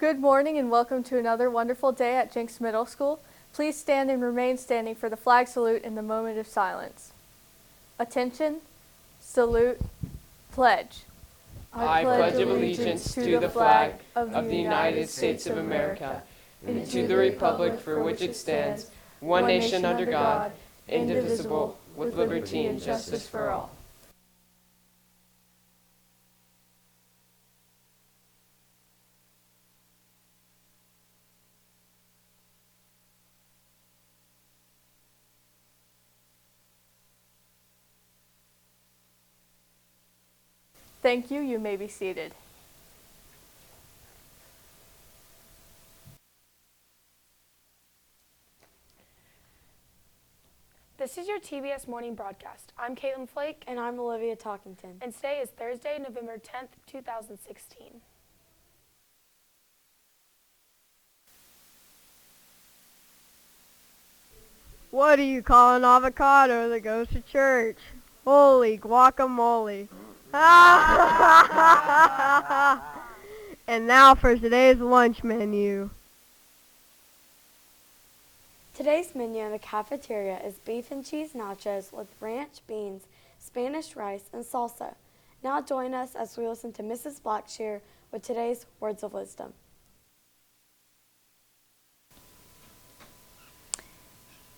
Good morning and welcome to another wonderful day at Jenks Middle School. Please stand and remain standing for the flag salute in the moment of silence. Attention, salute, pledge. I pledge allegiance to the flag of the United States of America and to the republic for which it stands, one nation under God, indivisible, with liberty and justice for all. Thank you. You may be seated. This is your TBS morning broadcast. I'm Caitlin Flake. And I'm Olivia Talkington. And today is Thursday, November 10th, 2016. What do you call an avocado that goes to church? Holy guacamole. And now for today's lunch menu. Today's menu in the cafeteria is beef and cheese nachos with ranch, beans, Spanish rice, and salsa. Now join us as we listen to Mrs. Blackshear with today's Words of Wisdom.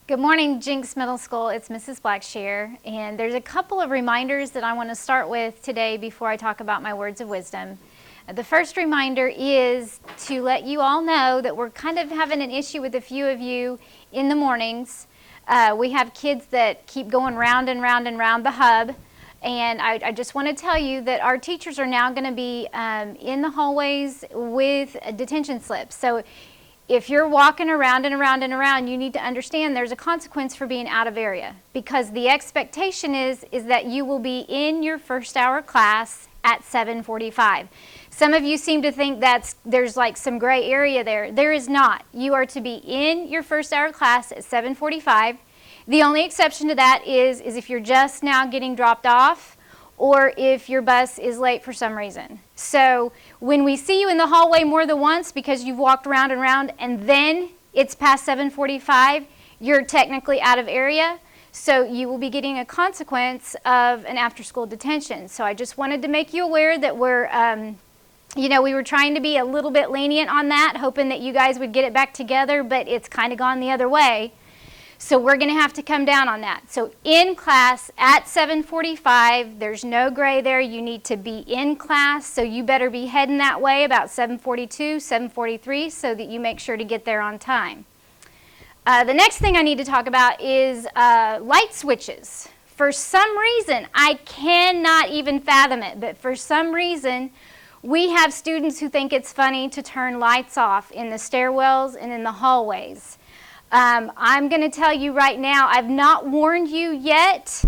Good morning, Jenks Middle School. It's Mrs. Blackshear, and there's a couple of reminders that I want to start with today before I talk about my words of wisdom. The first reminder is to let you all know that we're kind of having an issue with a few of you in the mornings. We have kids that keep going round and round and round the hub, and I just want to tell you that our teachers are now going to be in the hallways with detention slips. So if you're walking around and around and around, you need to understand there's a consequence for being out of area, because the expectation is that you will be in your first hour class at 7:45. Some of you seem to think there's like some gray area there. There is not. You are to be in your first hour class at 7:45. The only exception to that is if you're just now getting dropped off, or if your bus is late for some reason. So when we see you in the hallway more than once because you've walked around and around and then it's past 7:45, you're technically out of area. So you will be getting a consequence of an after-school detention. So I just wanted to make you aware that we were trying to be a little bit lenient on that, hoping that you guys would get it back together, but it's kind of gone the other way. So we're going to have to come down on that. So in class at 7:45, there's no gray there. You need to be in class, so you better be heading that way about 7:42, 7:43, so that you make sure to get there on time. The next thing I need to talk about is light switches. For some reason, I cannot even fathom it, but for some reason, we have students who think it's funny to turn lights off in the stairwells and in the hallways. I'm going to tell you right now, I've not warned you yet,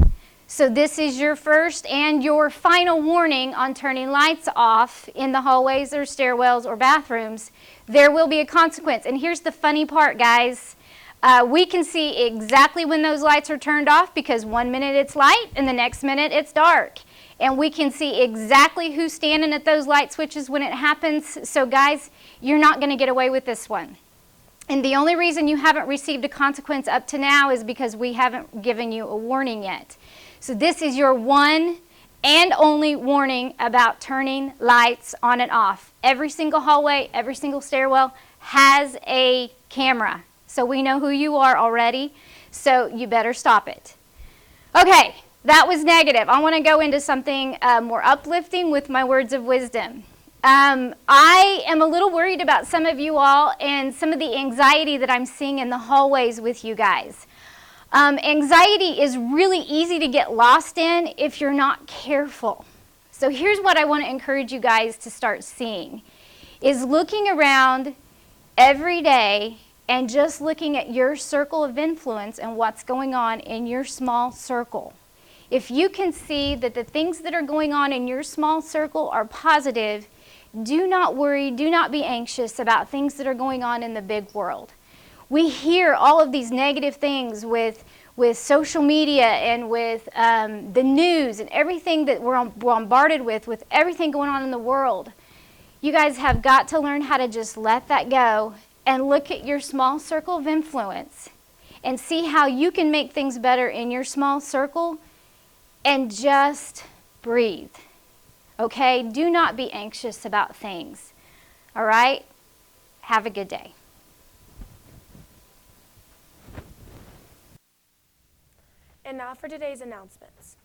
so this is your first and your final warning on turning lights off in the hallways or stairwells or bathrooms. There will be a consequence. And here's the funny part, guys. We can see exactly when those lights are turned off, because 1 minute it's light and the next minute it's dark. And we can see exactly who's standing at those light switches when it happens. So guys, you're not going to get away with this one. And the only reason you haven't received a consequence up to now is because we haven't given you a warning yet. So this is your one and only warning about turning lights on and off. Every single hallway, every single stairwell has a camera. So we know who you are already, so you better stop it. Okay, that was negative. I want to go into something more uplifting with my words of wisdom. I am a little worried about some of you all and some of the anxiety that I'm seeing in the hallways with you guys. Anxiety is really easy to get lost in if you're not careful. So here's what I want to encourage you guys to start seeing, is looking around every day and just looking at your circle of influence and what's going on in your small circle. If you can see that the things that are going on in your small circle are positive, do not worry, do not be anxious about things that are going on in the big world. We hear all of these negative things with social media and with the news and everything that we're bombarded with everything going on in the world. You guys have got to learn how to just let that go and look at your small circle of influence and see how you can make things better in your small circle and just breathe. Okay? Do not be anxious about things. All right? Have a good day. And now for today's announcements.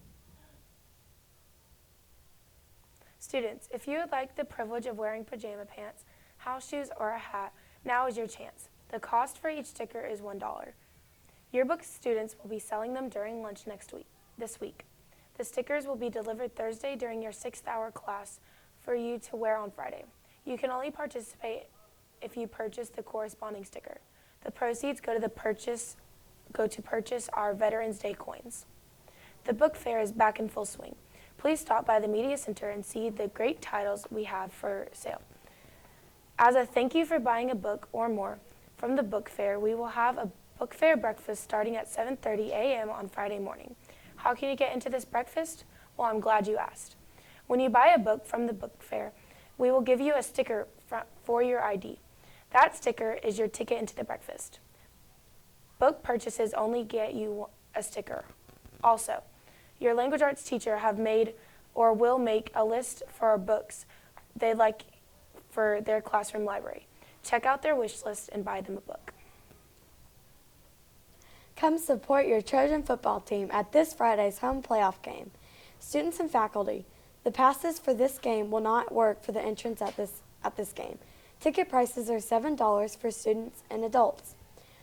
Students, if you would like the privilege of wearing pajama pants, house shoes, or a hat, now is your chance. The cost for each sticker is $1. Yearbook students will be selling them during lunch this week. The stickers will be delivered Thursday during your 6th-hour class for you to wear on Friday. You can only participate if you purchase the corresponding sticker. The proceeds go to purchase our Veterans Day coins. The book fair is back in full swing. Please stop by the Media Center and see the great titles we have for sale. As a thank you for buying a book or more from the book fair, we will have a book fair breakfast starting at 7:30 a.m. on Friday morning. How can you get into this breakfast? Well, I'm glad you asked. When you buy a book from the book fair, we will give you a sticker for your ID. That sticker is your ticket into the breakfast. Book purchases only get you a sticker. Also, your language arts teacher have made or will make a list for books they'd like for their classroom library. Check out their wish list and buy them a book. Come support your Trojan football team at this Friday's home playoff game. Students and faculty, the passes for this game will not work for the entrance at this game. Ticket prices are $7 for students and adults.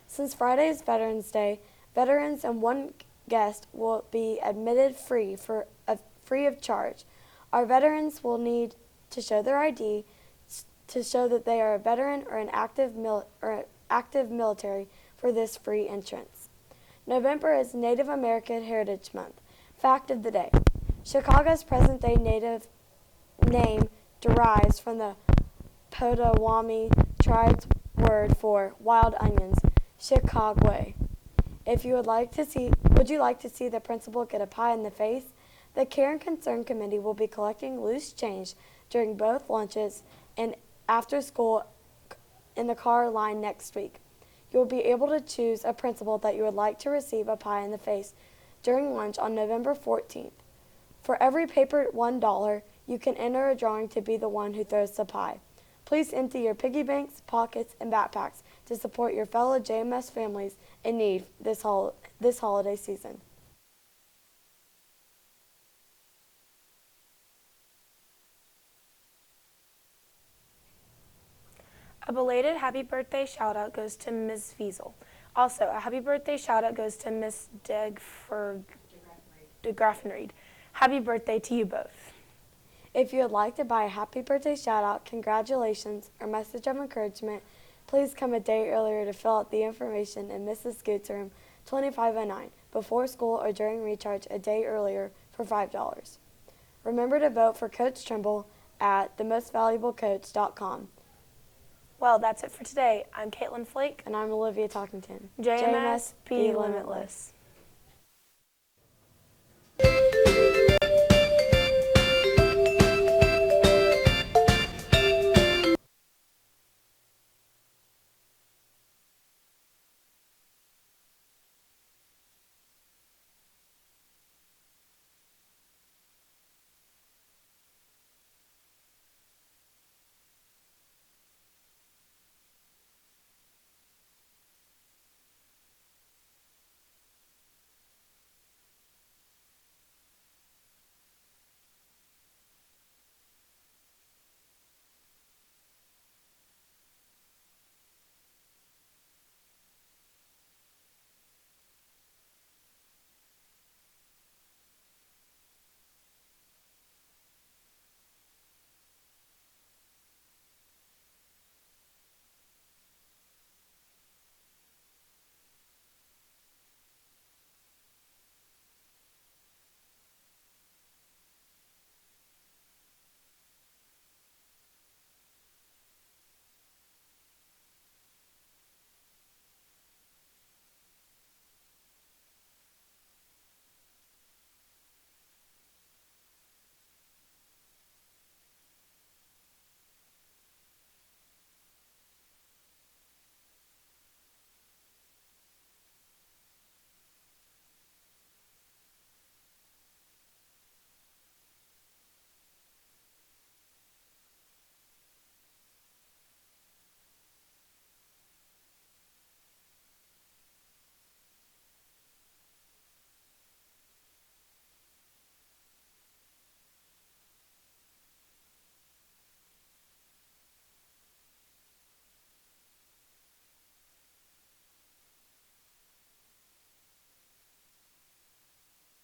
Since Friday is Veterans Day, veterans and one guest will be admitted free of charge. Our veterans will need to show their ID to show that they are a veteran or an active military for this free entrance. November is Native American Heritage Month. Fact of the day: Chicago's present-day native name derives from the Potawatomi tribe's word for wild onions, Chicago. Would you like to see the principal get a pie in the face? The Care and Concern Committee will be collecting loose change during both lunches and after school in the car line next week. You will be able to choose a principal that you would like to receive a pie in the face during lunch on November 14th. For every paper $1, you can enter a drawing to be the one who throws the pie. Please empty your piggy banks, pockets, and backpacks to support your fellow JMS families in need this holiday season. A belated happy birthday shout out goes to Ms. Fiesel. Also, a happy birthday shout out goes to Ms. DeGraffenried. Happy birthday to you both. If you would like to buy a happy birthday shout out, congratulations, or message of encouragement, please come a day earlier to fill out the information in Mrs. Scoot's room 2509 before school or during recharge a day earlier for $5. Remember to vote for Coach Trimble at themostvaluablecoach.com. Well, that's it for today. I'm Caitlin Flake. And I'm Olivia Talkington. JMS, be limitless.